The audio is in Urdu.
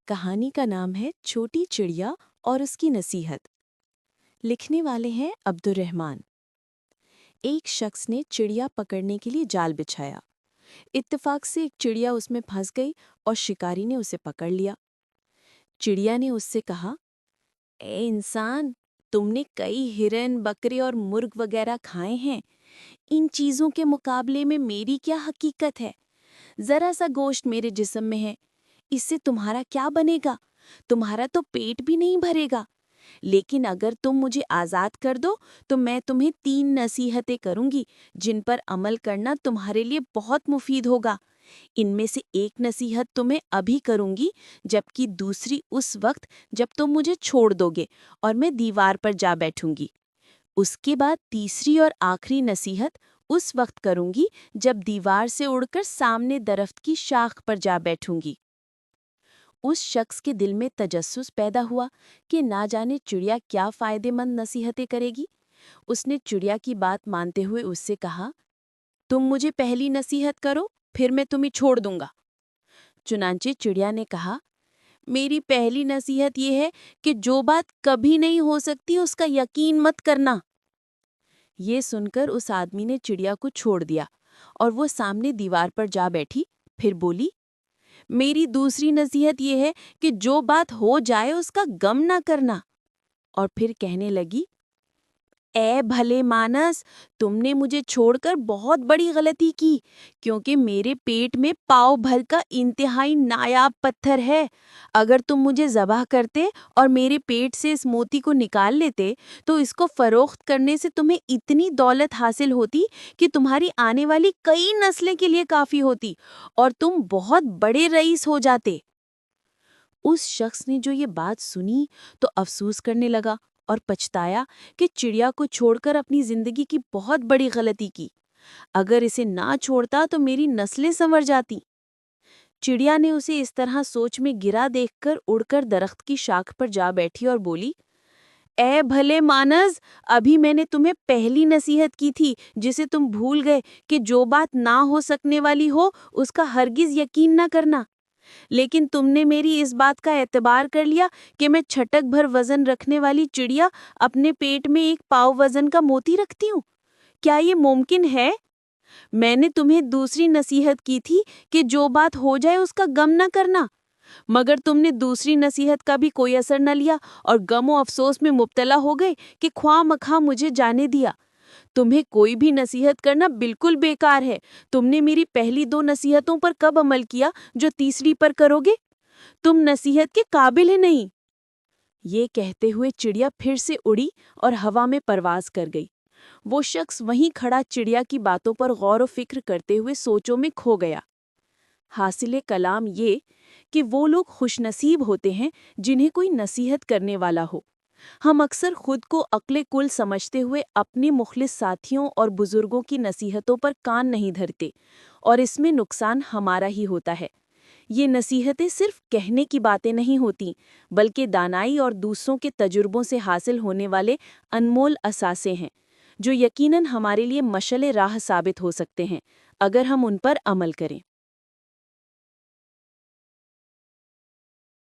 کہانی کا نام ہے چھوٹی چڑیا اور اس کی نصیحت۔ لکھنے والے ہیں عبدالرحمن۔ ایک شخص نے چڑیا پکڑنے کے لیے جال بچھایا۔ اتفاق سے ایک چڑیا اس میں پھنس گئی اور شکاری نے اسے پکڑ لیا۔ چڑیا نے اس سے کہا، اے انسان، تم نے کئی ہرن، بکرے اور مرغ وغیرہ کھائے ہیں۔ ان چیزوں کے مقابلے میں میری کیا حقیقت ہے؟ ذرا سا گوشت میرے جسم میں ہے، اس سے تمہارا کیا بنے گا؟ تمہارا تو پیٹ بھی نہیں بھرے گا۔ لیکن اگر تم مجھے آزاد کر دو تو میں تمہیں 3 نصیحتیں کروں گی جن پر عمل کرنا تمہارے لیے بہت مفید ہوگا۔ ان میں سے ایک نصیحت تمہیں ابھی کروں گی، جبکہ دوسری اس وقت جب تم مجھے چھوڑ دو گے اور میں دیوار پر جا بیٹھوں گی۔ اس کے بعد تیسری اور آخری نصیحت اس وقت کروں گی جب دیوار سے اڑ کر سامنے درخت کی شاخ پر جا بیٹھوں گی۔ اس شخص کے دل میں تجسس پیدا ہوا کہ نہ جانے چڑیا کیا فائدے مند نصیحتیں کرے گی۔ اس نے چڑیا کی بات مانتے ہوئے اس سے کہا، تم مجھے پہلی نصیحت کرو، پھر میں تمہیں چھوڑ دوں گا۔ چنانچہ چڑیا نے کہا، میری پہلی نصیحت یہ ہے کہ جو بات کبھی نہیں ہو سکتی اس کا یقین مت کرنا۔ یہ سن کر اس آدمی نے چڑیا کو چھوڑ دیا اور وہ سامنے دیوار پر جا بیٹھی، پھر بولی، میری دوسری نصیحت یہ ہے کہ جو بات ہو جائے اس کا غم نہ کرنا۔ اور پھر کہنے لگی، اے بھلے مانس، تم نے مجھے چھوڑ کر بہت بڑی غلطی کی، کیونکہ میرے پیٹ میں پاؤ بھر کا انتہائی نایاب پتھر ہے۔ اگر تم مجھے ذبح کرتے اور میرے پیٹ سے اس موتی کو نکال لیتے تو اس کو فروخت کرنے سے تمہیں اتنی دولت حاصل ہوتی کہ تمہاری آنے والی کئی نسلیں کے لیے کافی ہوتی اور تم بہت بڑے رئیس ہو جاتے۔ اس شخص نے جو یہ بات سنی تو افسوس کرنے لگا اور پچھتایا کہ چڑیا کو چھوڑ کر اپنی زندگی کی بہت بڑی غلطی کی۔ اگر اسے نہ چھوڑتا تو میری نسلیں سنور جاتی۔ چڑیا نے اسے اس طرح سوچ میں گرا دیکھ کر اڑ کر درخت کی شاخ پر جا بیٹھی اور بولی، اے بھلے مانس، ابھی میں نے تمہیں پہلی نصیحت کی تھی جسے تم بھول گئے کہ جو بات نہ ہو سکنے والی ہو اس کا ہرگز یقین نہ کرنا۔ لیکن تم نے میری اس بات کا اعتبار کر لیا کہ میں چھٹک بھر وزن رکھنے والی چڑیا اپنے پیٹ میں ایک پاؤ وزن کا موتی رکھتی ہوں۔ کیا یہ ممکن ہے؟ میں نے تمہیں دوسری نصیحت کی تھی کہ جو بات ہو جائے اس کا غم نہ کرنا، مگر تم نے دوسری نصیحت کا بھی کوئی اثر نہ لیا اور غم و افسوس میں مبتلا ہو گئے کہ خواہ مخواہ مجھے جانے دیا۔ تمہیں کوئی بھی نصیحت کرنا بالکل بیکار ہے۔ تم نے میری پہلی 2 نصیحتوں پر کب عمل کیا جو تیسری پر کرو گے؟ تم نصیحت کے قابل ہی نہیں۔ یہ کہتے ہوئے چڑیا پھر سے اڑی اور ہوا میں پرواز کر گئی۔ وہ شخص وہیں کھڑا چڑیا کی باتوں پر غور و فکر کرتے ہوئے سوچوں میں کھو گیا۔ حاصل کلام یہ کہ وہ لوگ خوش نصیب ہوتے ہیں جنہیں کوئی نصیحت کرنے والا ہو۔ ہم اکثر خود کو عقل کل سمجھتے ہوئے اپنے مخلص ساتھیوں اور بزرگوں کی نصیحتوں پر کان نہیں دھرتے، اور اس میں نقصان ہمارا ہی ہوتا ہے۔ یہ نصیحتیں صرف کہنے کی باتیں نہیں ہوتیں، بلکہ دانائی اور دوسروں کے تجربوں سے حاصل ہونے والے انمول اثاثے ہیں، جو یقیناً ہمارے لیے مشعل راہ ثابت ہو سکتے ہیں اگر ہم ان پر عمل کریں۔